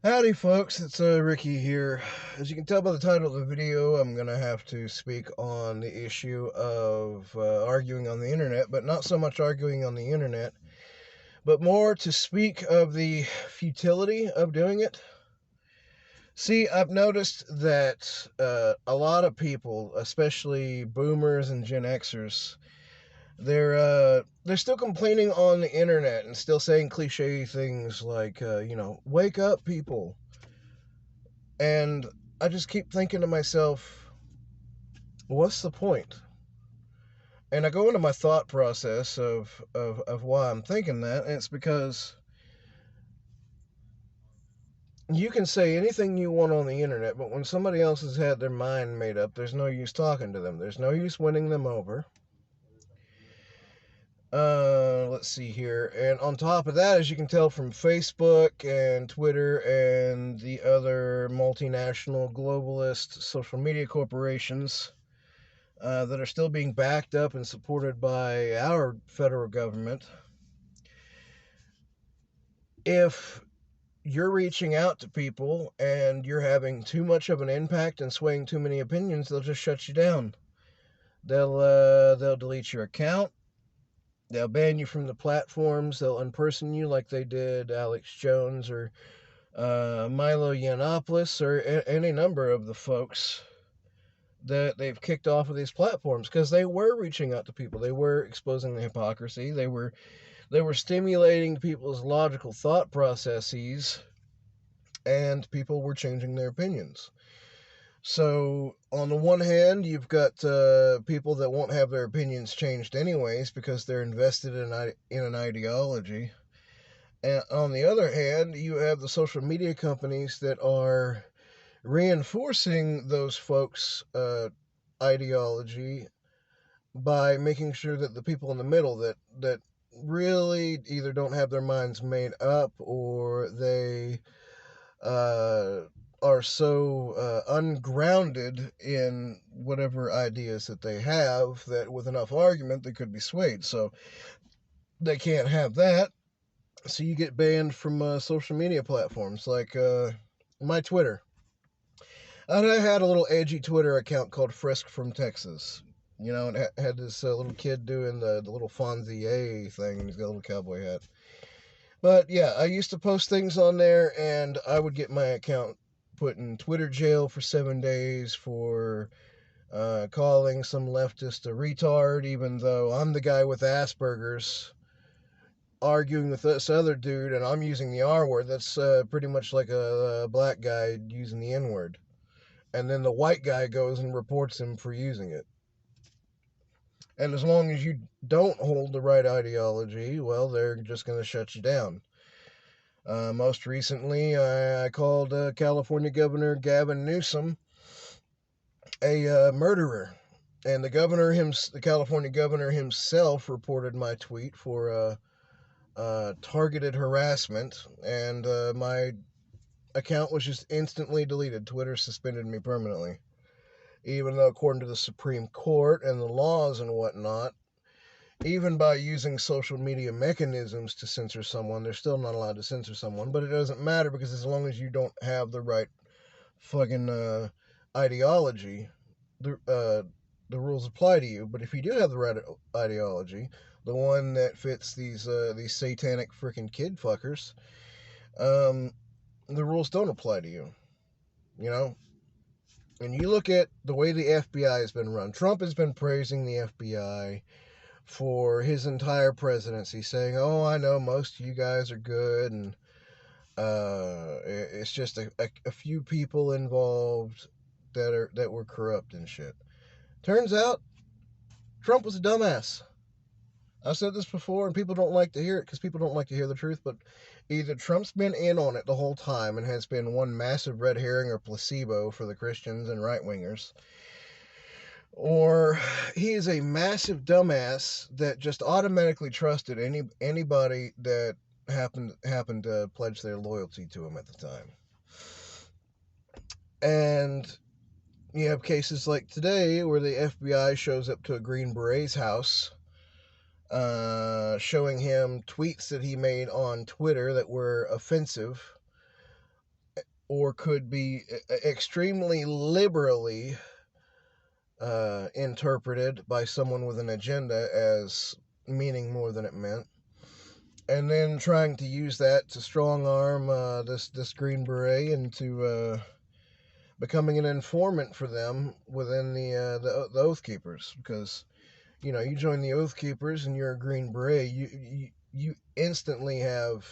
Howdy folks, it's Ricky here. As you can tell by the title of the video, I'm going to have to speak on the issue of arguing on the internet, but not so much arguing on the internet, but more to speak of the futility of doing it. See, I've noticed that a lot of people, especially boomers and Gen Xers, they're still complaining on the internet and still saying cliche things like, wake up, people. And I just keep thinking to myself, what's the point? And I go into my thought process of why I'm thinking that, and it's because you can say anything you want on the internet, but when somebody else has had their mind made up, there's no use talking to them. There's no use winning them over. Let's see here. And on top of that, as you can tell from Facebook and Twitter and the other multinational globalist social media corporations, that are still being backed up and supported by our federal government, if you're reaching out to people and you're having too much of an impact and swaying too many opinions, they'll just shut you down. They'll delete your account. They'll ban you from the platforms. They'll unperson you like they did Alex Jones or Milo Yiannopoulos or any number of the folks that they've kicked off of these platforms because they were reaching out to people. They were exposing the hypocrisy. They were stimulating people's logical thought processes, and people were changing their opinions. So, on the one hand, you've got people that won't have their opinions changed anyways because they're invested in an ideology. And on the other hand, you have the social media companies that are reinforcing those folks' ideology by making sure that the people in the middle that really either don't have their minds made up or they uh, are so ungrounded in whatever ideas that they have that with enough argument they could be swayed. So they can't have that. So you get banned from social media platforms like my Twitter. I had a little edgy Twitter account called Frisk from Texas. And had this little kid doing the little Fonzie thing, and he's got a little cowboy hat. But yeah, I used to post things on there, and I would get my account put in Twitter jail for 7 days for calling some leftist a retard, even though I'm the guy with Asperger's arguing with this other dude, and I'm using the R word. That's pretty much like a black guy using the N word. And then the white guy goes and reports him for using it. And as long as you don't hold the right ideology, well, they're just going to shut you down. Most recently, I called California Governor Gavin Newsom a murderer, and the California governor himself reported my tweet for targeted harassment, and my account was just instantly deleted. Twitter suspended me permanently, even though according to the Supreme Court and the laws and whatnot, even by using social media mechanisms to censor someone, they're still not allowed to censor someone. But it doesn't matter because as long as you don't have the right fucking ideology, the rules apply to you. But if you do have the right ideology, the one that fits these satanic freaking kid fuckers, um, the rules don't apply to you. You know, and you look at the way the FBI has been run. Trump has been praising the FBI for his entire presidency, saying, "Oh, I know most of you guys are good, and it's just a few people involved that were corrupt and shit." Turns out Trump was a dumbass. I've said this before, and people don't like to hear it because people don't like to hear the truth. But either Trump's been in on it the whole time and has been one massive red herring or placebo for the Christians and right wingers, or he is a massive dumbass that just automatically trusted anybody that happened to pledge their loyalty to him at the time. And you have cases like today where the FBI shows up to a Green Beret's house, showing him tweets that he made on Twitter that were offensive, or could be extremely liberally interpreted by someone with an agenda as meaning more than it meant, and then trying to use that to strong arm this Green Beret into becoming an informant for them within the Oath Keepers. Because you join the Oath Keepers and you're a Green Beret, you instantly have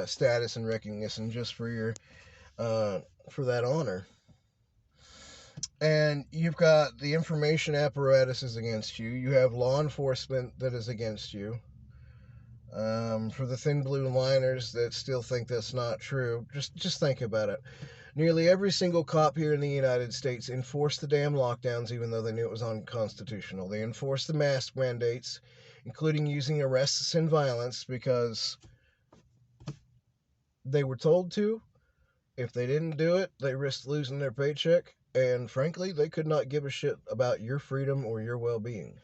status and recognition just for your for that honor. And you've got the information apparatus is against you. You have law enforcement that is against you. For the thin blue liners that still think that's not true, just think about it. Nearly every single cop here in the United States enforced the damn lockdowns even though they knew it was unconstitutional. They enforced the mask mandates, including using arrests and violence, because they were told to. If they didn't do it, they risked losing their paycheck, and frankly, they could not give a shit about your freedom or your well-being.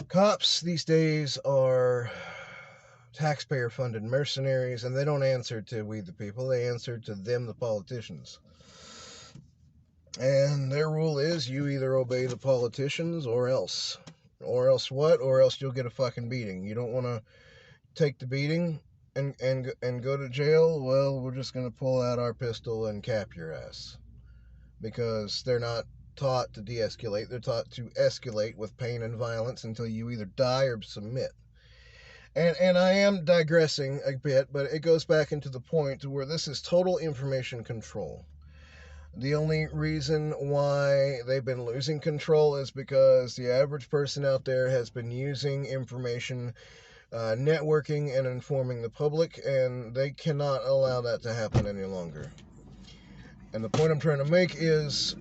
Cops these days are taxpayer-funded mercenaries, and they don't answer to we the people. They answer to them, the politicians. And their rule is you either obey the politicians or else. Or else what? Or else you'll get a fucking beating. You don't want to take the beating and go to jail? Well, we're just going to pull out our pistol and cap your ass. Because they're not taught to de-escalate. They're taught to escalate with pain and violence until you either die or submit. And I am digressing a bit, but it goes back into the point to where this is total information control. The only reason why they've been losing control is because the average person out there has been using information, networking, and informing the public, and they cannot allow that to happen any longer. And the point I'm trying to make is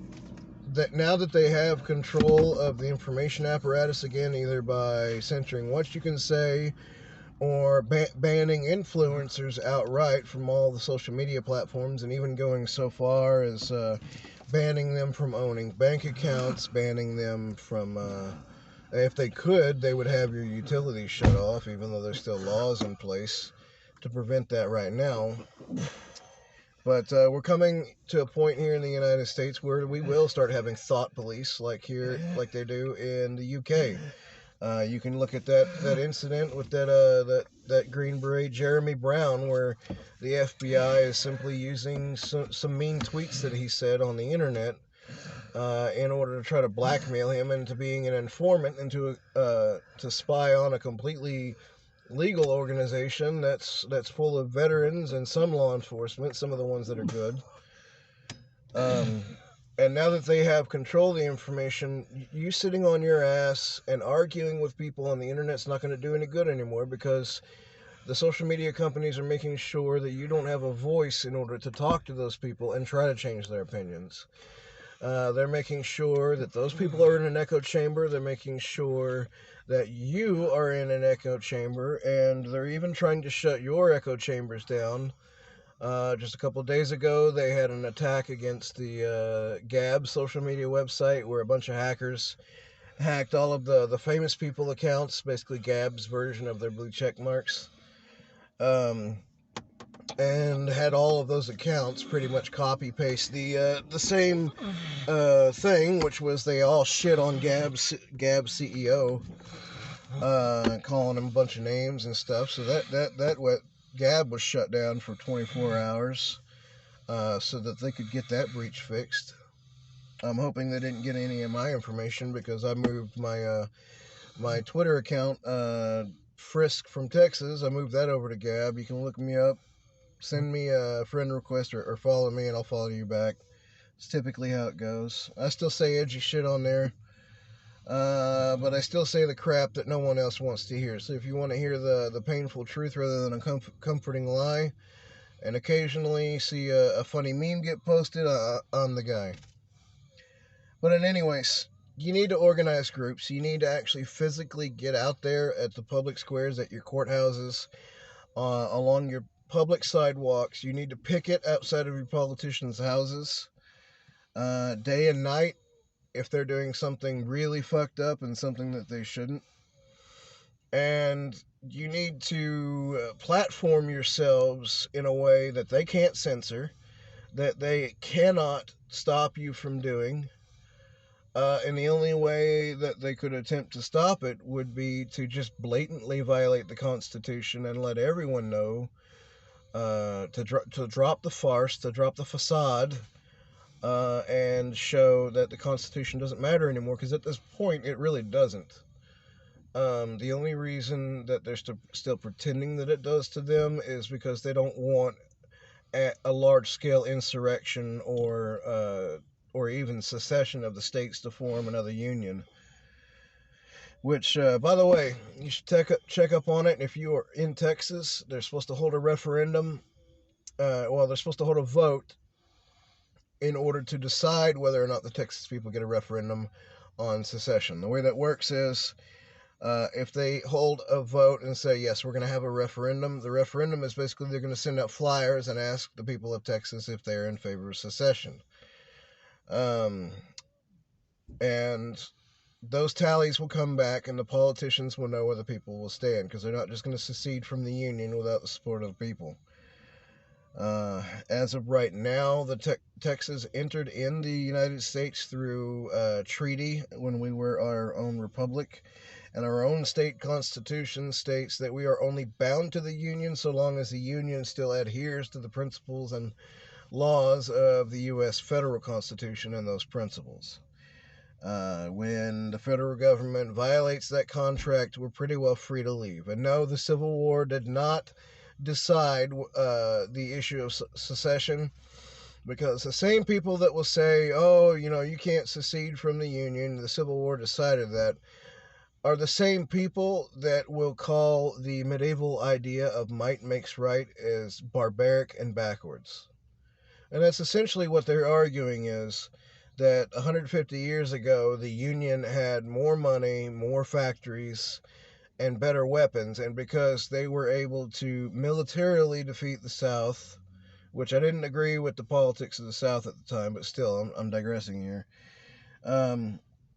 that now that they have control of the information apparatus again, either by censoring what you can say or banning influencers outright from all the social media platforms, and even going so far as banning them from owning bank accounts, banning them from, if they could, they would have your utilities shut off, even though there's still laws in place to prevent that right now. But we're coming to a point here in the United States where we will start having thought police like they do in the UK. You can look at that incident with that Green Beret Jeremy Brown, where the FBI is simply using some mean tweets that he said on the internet in order to try to blackmail him into being an informant and to spy on a completely legal organization that's full of veterans and some law enforcement, some of the ones that are good. And now that they have control of the information, you sitting on your ass and arguing with people on the internet's not going to do any good anymore, because the social media companies are making sure that you don't have a voice in order to talk to those people and try to change their opinions. They're making sure that those people are in an echo chamber. They're making sure that you are in an echo chamber, and they're even trying to shut your echo chambers down. Just a couple of days ago, they had an attack against the Gab social media website, where a bunch of hackers hacked all of the famous people accounts, basically Gab's version of their blue check marks, and had all of those accounts pretty much copy paste the same thing, which was they all shit on Gab's CEO, calling him a bunch of names and stuff. So that Gab was shut down for 24 hours so that they could get that breach fixed. I'm hoping they didn't get any of my information, because I moved my Twitter account, Frisk from Texas. I moved that over to Gab. You can look me up, send me a friend request, or follow me, and I'll follow you back. It's typically how it goes. I still say edgy shit on there, but I still say the crap that no one else wants to hear. So if you want to hear the painful truth rather than a comforting lie, and occasionally see a funny meme get posted, I'm the guy. But anyways, you need to organize groups. You need to actually physically get out there at the public squares, at your courthouses, along your public sidewalks. You need to picket outside of your politicians' houses, day and night, if they're doing something really fucked up and something that they shouldn't. And you need to platform yourselves in a way that they can't censor, that they cannot stop you from doing. And the only way that they could attempt to stop it would be to just blatantly violate the Constitution and let everyone know, to drop the farce, to drop the facade, and show that the Constitution doesn't matter anymore, because at this point it really doesn't. The only reason that they're still pretending that it does to them is because they don't want a large-scale insurrection or even secession of the states to form another union. Which, by the way, you should check up on it. And if you are in Texas, they're supposed to hold a referendum. They're supposed to hold a vote in order to decide whether or not the Texas people get a referendum on secession. The way that works is, if they hold a vote and say, yes, we're going to have a referendum, the referendum is basically they're going to send out flyers and ask the people of Texas if they're in favor of secession. And those tallies will come back, and the politicians will know where the people will stand, because they're not just going to secede from the Union without the support of the people. As of right now, Texas entered in the United States through treaty when we were our own republic, and our own state constitution states that we are only bound to the Union so long as the Union still adheres to the principles and laws of the U.S. federal Constitution and those principles. When the federal government violates that contract, we're pretty well free to leave. And no, the Civil War did not decide the issue of secession, because the same people that will say, oh, you can't secede from the Union, the Civil War decided that, are the same people that will call the medieval idea of might makes right as barbaric and backwards. And that's essentially what they're arguing, is that 150 years ago, the Union had more money, more factories, and better weapons, and because they were able to militarily defeat the South, which I didn't agree with the politics of the South at the time, but still, I'm digressing here,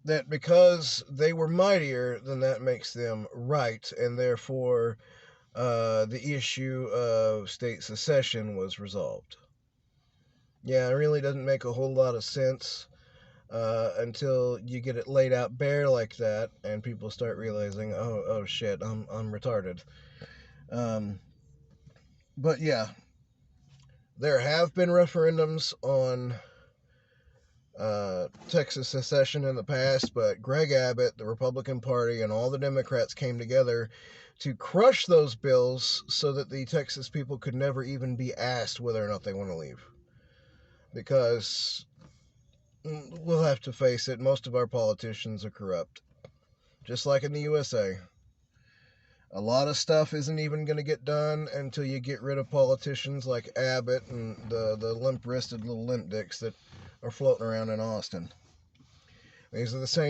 that because they were mightier, then that makes them right, and therefore the issue of state secession was resolved. Yeah, it really doesn't make a whole lot of sense until you get it laid out bare like that, and people start realizing, oh shit, I'm retarded. But yeah, there have been referendums on Texas secession in the past, but Greg Abbott, the Republican Party, and all the Democrats came together to crush those bills so that the Texas people could never even be asked whether or not they want to leave. Because we'll have to face it, most of our politicians are corrupt. Just like in the USA. A lot of stuff isn't even going to get done until you get rid of politicians like Abbott and the limp-wristed little limp dicks that are floating around in Austin. These are the same